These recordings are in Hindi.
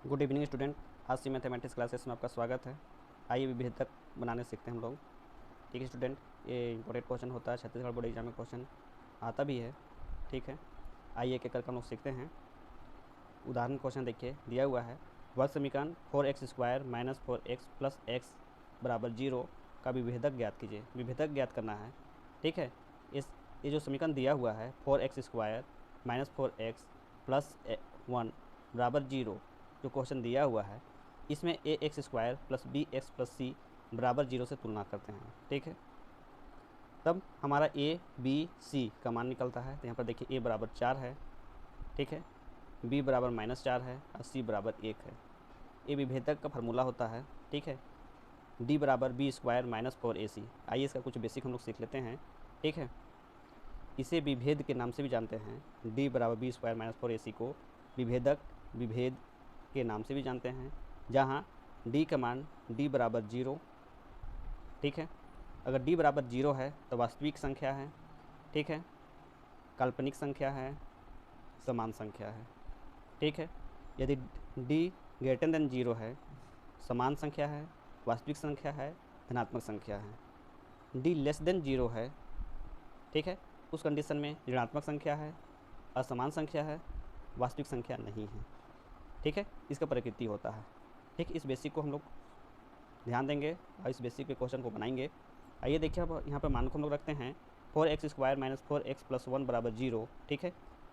Good evening student. आज से मैथमेटिक्स क्लासेस में आपका स्वागत है। आइए विभेदक बनाने सीखते हैं हम लोग। ठीक है स्टूडेंट, ये इंपॉर्टेंट क्वेश्चन होता है, छत्तीसगढ़ बोर्ड एग्जाम में क्वेश्चन आता भी है। ठीक है, आइए एक एक करके हम लोग सीखते हैं। उदाहरण क्वेश्चन देखिए, दिया हुआ है वर्ग समीकरण 4x² minus 4x plus x बराबर 0 का विभेदक ज्ञात कीजिए। विभेदक ज्ञात करना है। ठीक है, ये जो समीकरण दिया हुआ है 4x² माइनस 4x प्लस 1 बराबर 0, जो क्वेश्चन दिया हुआ है इसमें ax² plus bx plus c बराबर 0 से तुलना करते हैं। ठीक है, तब हमारा a b c का मान निकलता है। तो यहाँ पर देखिए a बराबर 4 है, ठीक है, b बराबर -4 है और c बराबर 1 है। ये विभेदक का फार्मूला होता है। ठीक है, d बराबर b² माइनस 4ac। आइए इसका कुछ बेसिक हम लोग सीख लेते हैं। ठीक है, इसे विभेद के नाम से भी जानते हैं। d बराबर b² माइनस 4ac को विभेद के नाम से भी जानते हैं, जहाँ d का मान d बराबर 0। ठीक है, अगर d बराबर 0 है तो वास्तविक संख्या है। ठीक है, काल्पनिक संख्या है, समान संख्या है। ठीक है, यदि d ग्रेटर देन 0 है, समान संख्या है, वास्तविक संख्या है, धनात्मक संख्या है। d लेस देन 0 है, ठीक है, उस कंडीशन में ऋणात्मक संख्या है, असमान संख्या है, वास्तविक संख्या नहीं है। ठीक है, इसका प्रकृति होता है। ठीक, इस बेसिक को हम लोग ध्यान देंगे और इस बेसिक के क्वेश्चन को बनाएंगे। आइए देखिए, अब यहाँ पर मान को हम लोग रखते हैं 4x² माइनस 4x प्लस 1 बराबर 0। ठीक है,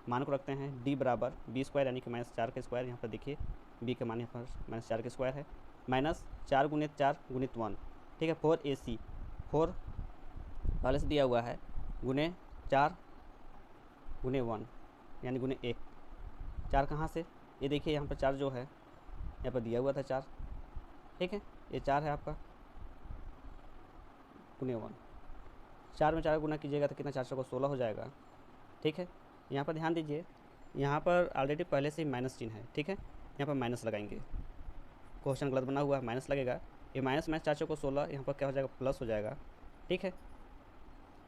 मान को रखते हैं d बराबर b² यानी कि -4 का स्क्वायर। यहाँ पर देखिए b का मान यहाँ पर -4 का स्क्वायर है, माइनस 4 गुणित 4 गुणित 1। ठीक है, 4ac 4 पहले से दिया हुआ है, गुणे 4 गुणे 1 यानी गुणे 1। 4 कहाँ से, ये देखिए यहाँ पर 4 जो है यहाँ पर दिया हुआ था 4। ठीक है, ये 4 है आपका, गुणे 1। 4 में 4 गुना कीजिएगा तो कितना, 4 को 16 हो जाएगा। ठीक है, यहाँ पर ध्यान दीजिए, यहाँ पर ऑलरेडी पहले से ही माइनस चिन्ह है। ठीक है, यहाँ पर माइनस लगाएंगे, क्वेश्चन गलत बना हुआ है, माइनस लगेगा। ये माइनस माइनस 4 को 16, यहाँ पर क्या हो जाएगा, प्लस हो जाएगा। ठीक है,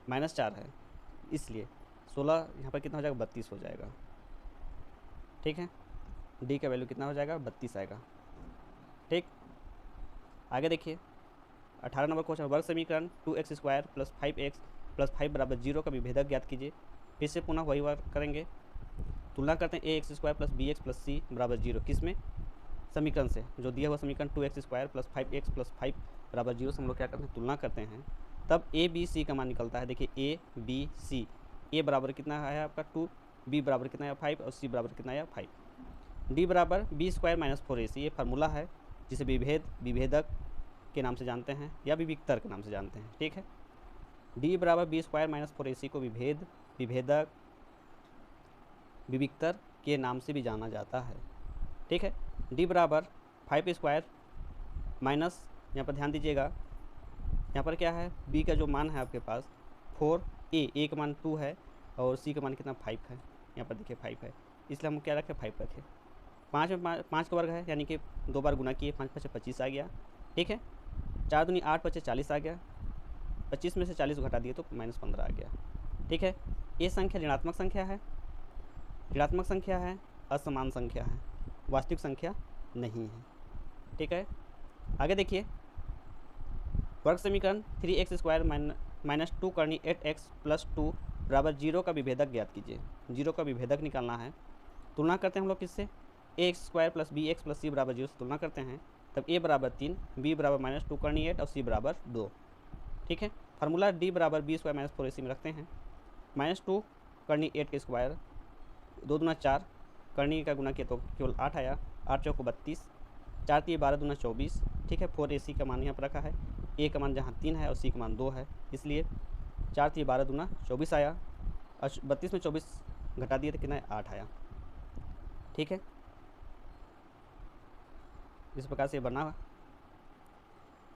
-4 है इसलिए 16 यहाँ पर कितना हो जाएगा, 32 हो जाएगा। ठीक है, डी का वैल्यू कितना हो जाएगा, 32 आएगा। ठीक, आगे देखिए 18 नंबर क्वेश्चन, वर्ग समीकरण 2x² प्लस 5x प्लस 5 बराबर 0 का विभेदक ज्ञात कीजिए। फिर से पुनः वही वर्ग करेंगे, तुलना करते हैं ax² plus bx plus c बराबर 0। किस में, समीकरण से, जो दिया हुआ समीकरण 2x² प्लस 5x प्लस 5 बराबर 0 से हम लोग क्या करते हैं, तुलना करते हैं। तब a b c का मान निकलता है। देखिए a b c, a बराबर कितना है आपका 2, b बराबर कितना है 5 और c बराबर कितना है 5। d बराबर b² माइनस 4ac, ये फार्मूला है जिसे विभेदक के नाम से जानते हैं या विविक्तर के नाम से जानते हैं। ठीक है, d बराबर b² माइनस 4ac को विविक्तर के नाम से भी जाना जाता है। ठीक है, d बराबर 5² माइनस, यहाँ पर ध्यान दीजिएगा, यहाँ पर क्या है, b का जो मान है आपके पास 4a का मान 2 है और c का मान कितना 5 है। यहाँ पर देखिए 5 है, इसलिए हम क्या रखें, 5 रखें। 5 में 5 का वर्ग है यानी कि 2 बार गुना किए, 5 5 25 आ गया। ठीक है, 4 दूनी 8 5 40 आ गया, 25 में से 40 को घटा दिए तो -15 आ गया। ठीक है, ये संख्या ऋणात्मक संख्या है, असमान संख्या है, वास्तविक संख्या नहीं है। ठीक है, आगे देखिए, वर्ग समीकरण 3x² माइनस 2 करनी 8x प्लस 2 बराबर 0 का विभेदक ज्ञात कीजिए। 0 का विभेदक निकालना है। तुलना करते हैं हम लोग किससे, ax² plus bx plus c बराबर 0 से तुलना करते हैं। तब a बराबर 3, b बराबर -2 करनी 8 और c बराबर 2। ठीक है, फार्मूला d बराबर b² माइनस 4ac में रखते हैं। -2 करनी 8 के स्क्वायर, 2 दूना 4, करनी का गुना किया तो केवल 8 आया, 8 चौको 32, 4 3 12 दूना 24। ठीक है, 4ac का मान यहाँ पर रखा है, a का मान जहाँ 3 है और c का मान 2 है, इसलिए 4 3 12 दूना 24 आया और 32 में 24 घटा दिए तो कितना 8 आया। ठीक है, इस प्रकार से बना हुआ।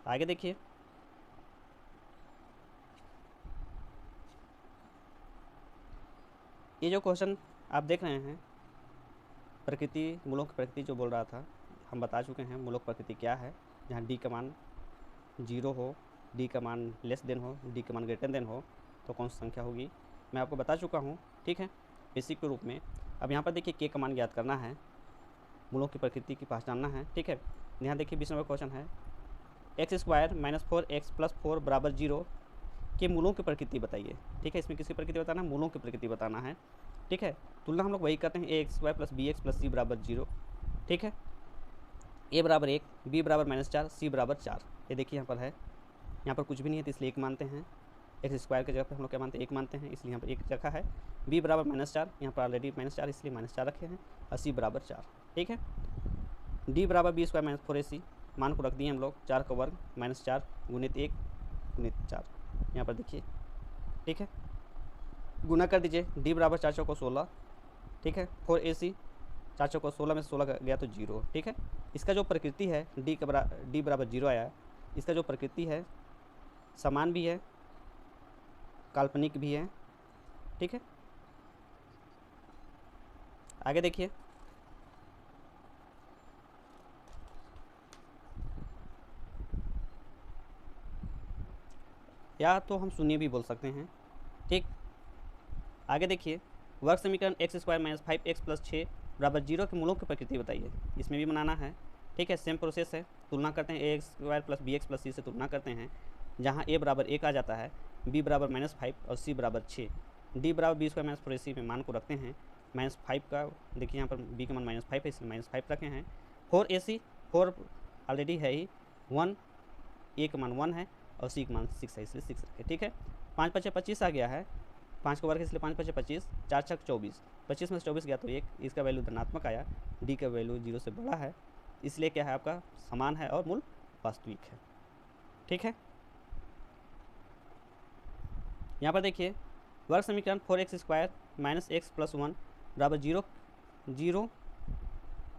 आगे देखिए, ये जो क्वेश्चन आप देख रहे हैं, प्रकृति, मूलों की प्रकृति जो बोल रहा था, हम बता चुके हैं मूलों की प्रकृति क्या है। जहाँ d का मान 0 हो, d का मान लेस देन हो, d का मान ग्रेटर देन हो, तो कौन सी संख्या होगी, मैं आपको बता चुका हूँ। ठीक है, बेसिक के रूप में। अब यहाँ पर देखिए k का मान ज्ञात करना है। मूलों की प्रकृति की पहचानना है। ठीक है, यहाँ देखिए 20 नंबर क्वेश्चन है, x square minus 4x plus 4 बराबर 0 के मूलों की प्रकृति बताइए। ठीक है, इसमें किसकी प्रकृति बताना है, मूलों की प्रकृति बताना है। ठीक है, तुलना हम लोग वही करते हैं, ax square plus bx plus c बराबर 0। ठीक है, a बराबर 1, b बराबर -4, c बराबर 4। ये देखिए यहाँ पर है, यहाँ पर कुछ भी नहीं है तो इसलिए 1 मानते हैं। एक्स स्क्वायर की जगह पर हम लोग क्या मानते हैं, 1 मानते हैं, इसलिए यहाँ पर 1 रखा है। b बराबर -4, यहाँ पर ऑलरेडी -4 इसलिए -4 रखे हैं, और c बराबर 4। ठीक है, d बराबर b स्क्वायर माइनस 4ac, मान को रख दिए हम लोग, 4 का वर्ग -4 गुणित 1 गुणित 4, यहाँ पर देखिए। ठीक है, गुना कर दीजिए, d बराबर 4 चौको 16। ठीक है, 4ac, 4 चौको 16 में से 16 गया तो 0। ठीक है, इसका जो प्रकृति है d बराबर 0 आया, इसका जो प्रकृति है समान भी है, काल्पनिक भी है। ठीक है, आगे देखिए, या तो हम शून्य भी बोल सकते हैं। ठीक, आगे देखिए, वर्ग समीकरण x square minus 5x plus 6 बराबर 0 के मूलों की प्रकृति बताइए। इसमें भी बनाना है। ठीक है, सेम प्रोसेस है, तुलना करते हैं, a x square plus b x plus c से तुलना करते हैं, जहाँ a बराबर 1 आ जाता है, b बराबर -5 और c बराबर 6, d बराबर b स्क्वायर माइनस 4ac में मान को रखते हैं। -5 का देखिए यहाँ पर b का मान -5 है, इसलिए -5 रखे हैं। 4ac, 4 ऑलरेडी है ही, 1 a का मान 1 है और c का मान 6 है, इसलिए 6 रखे। ठीक है, 5 5 25 आ गया है, 5 का वर्ग इसलिए 5 5 25, 4 6 24, 25 में से 24 गया तो 1, इसका वैल्यू धनात्मक आया, d का वैल्यू 0 से बड़ा है, इसलिए क्या है आपका समान है और मूल वास्तविक है। ठीक है, यहाँ पर देखिए, वर्ग समीकरण 4x square minus x plus 1 बराबर 0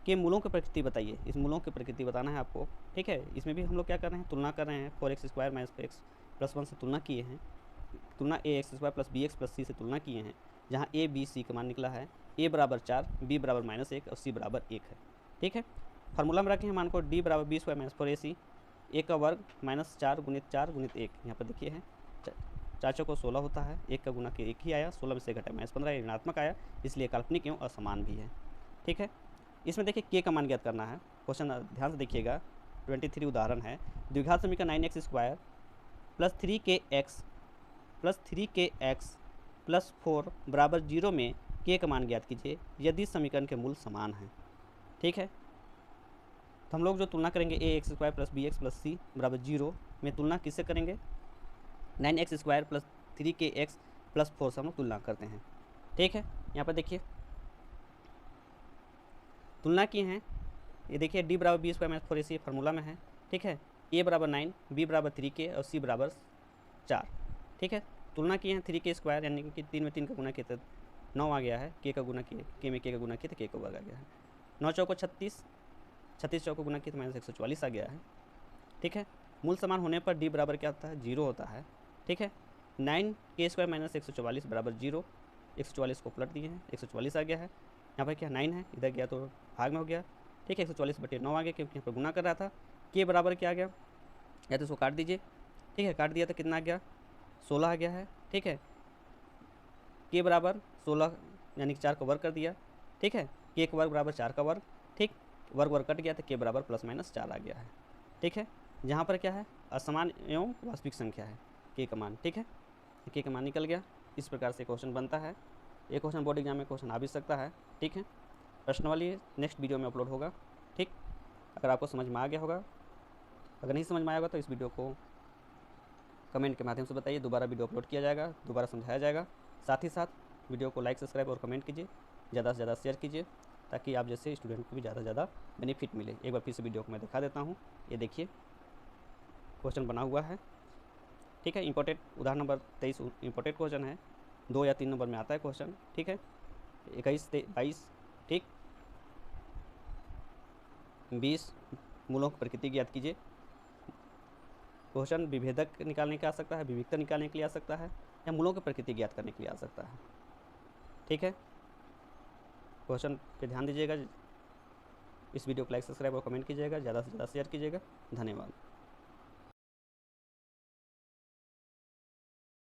के मूलों की प्रकृति बताइए। इस मूलों की प्रकृति बताना है आपको। ठीक है, इसमें भी हम लोग क्या कर रहे हैं, तुलना कर रहे हैं, 4x square minus x plus 1 से तुलना किए हैं, तुलना a x square plus b x plus c से तुलना किए हैं, जहाँ ए बी सी का मान निकला है, a बराबर 4, b बराबर -1 और c बराबर 1 है। ठीक है, फार्मूला में रखे हैं मान को, d बराबर B square minus 4ac, a का वर्ग -4 गुणित 4 गुणित 1, यहाँ पर देखिए है 4 चौको 16 होता है, 1 का गुना के 1 ही आया, 16 में से घटा -15 ऋणात्मक आया, इसलिए काल्पनिक एवं असमान भी है। ठीक है, इसमें देखिए k का मान ज्ञात करना है। क्वेश्चन ध्यान से देखिएगा, 23 उदाहरण है, द्विघात समीकरण 9x square plus 3kx plus 4 बराबर 0 में k का मान ज्ञात कीजिए यदि समीकरण के मूल समान हैं। ठीक है, तो हम लोग जो तुलना करेंगे a x square plus b x plus c बराबर 0 में तुलना किससे करेंगे, 9x square plus 3kx plus 4 से हम लोग तुलना करते हैं। ठीक है, यहाँ पर देखिए तुलना किए हैं, ये देखिए d बराबर B square minus 4ac formula में है। ठीक है, a बराबर 9, b बराबर 3k और c बराबर 4। ठीक है, तुलना किए हैं 3k स्क्वायर यानी कि 3 में 3 का गुना किए तो 9 आ गया है, k का गुना किए, k में k का गुना किए तो k का वर्ग आ गया है, 9 चौको 36, 36 चौको गुना किए तो -144 आ गया है। ठीक है, मूल समान होने पर d बराबर क्या होता है, 0 होता है। ठीक है, 9k स्क्वायर माइनस 144 बराबर 0, 144 को पलट दिए हैं, 144 आ गया है, यहाँ पर क्या 9 है, इधर गया तो भाग में हो गया। ठीक है, 144/9 आ गया क्योंकि यहाँ पर गुना कर रहा था। k बराबर क्या आ गया, या तो इसको काट दीजिए। ठीक है, काट दिया तो कितना आ गया, 16 आ गया है। ठीक है, k बराबर 16 यानी कि 4 का वर्ग कर दिया। ठीक है, k का वर्ग बराबर 4 का वर्ग। ठीक, वर्ग कट गया तो k बराबर +- 4 आ गया है। ठीक है, जहाँ पर क्या है, असमान एवं वास्तविक संख्या है k का मान। ठीक है, k का मान निकल गया। इस प्रकार से क्वेश्चन बनता है। ये क्वेश्चन बोर्ड एग्जाम में क्वेश्चन आ भी सकता है। ठीक है, प्रश्नावली नेक्स्ट वीडियो में अपलोड होगा। ठीक, अगर आपको समझ में आ गया होगा, अगर नहीं समझ में आया होगा तो इस वीडियो को कमेंट के माध्यम से बताइए, दोबारा वीडियो अपलोड किया जाएगा, दोबारा समझाया जाएगा। साथ ही साथ वीडियो को लाइक, सब्सक्राइब और कमेंट कीजिए, ज़्यादा से ज़्यादा शेयर कीजिए, ताकि आप जैसे स्टूडेंट को भी ज़्यादा से ज़्यादा बेनिफिट मिले। एक बार फिर से वीडियो को मैं दिखा देता हूँ, ये देखिए क्वेश्चन बना हुआ है। ठीक है, इंपॉर्टेंट उदाहरण नंबर 23 इंपॉर्टेंट क्वेश्चन है, 2 या 3 नंबर में आता है क्वेश्चन। ठीक है, 21 22 ठीक 20 मूलों की प्रकृति ज्ञात कीजिए। क्वेश्चन विभेदक निकालने के आ सकता है, विविधता निकालने के लिए आ सकता है, या मूलों की प्रकृति ज्ञात करने के लिए आ सकता है। ठीक है, क्वेश्चन पे ध्यान दीजिएगा। इस वीडियो को लाइक, सब्सक्राइब और कमेंट कीजिएगा, ज़्यादा से ज़्यादा शेयर कीजिएगा। धन्यवाद।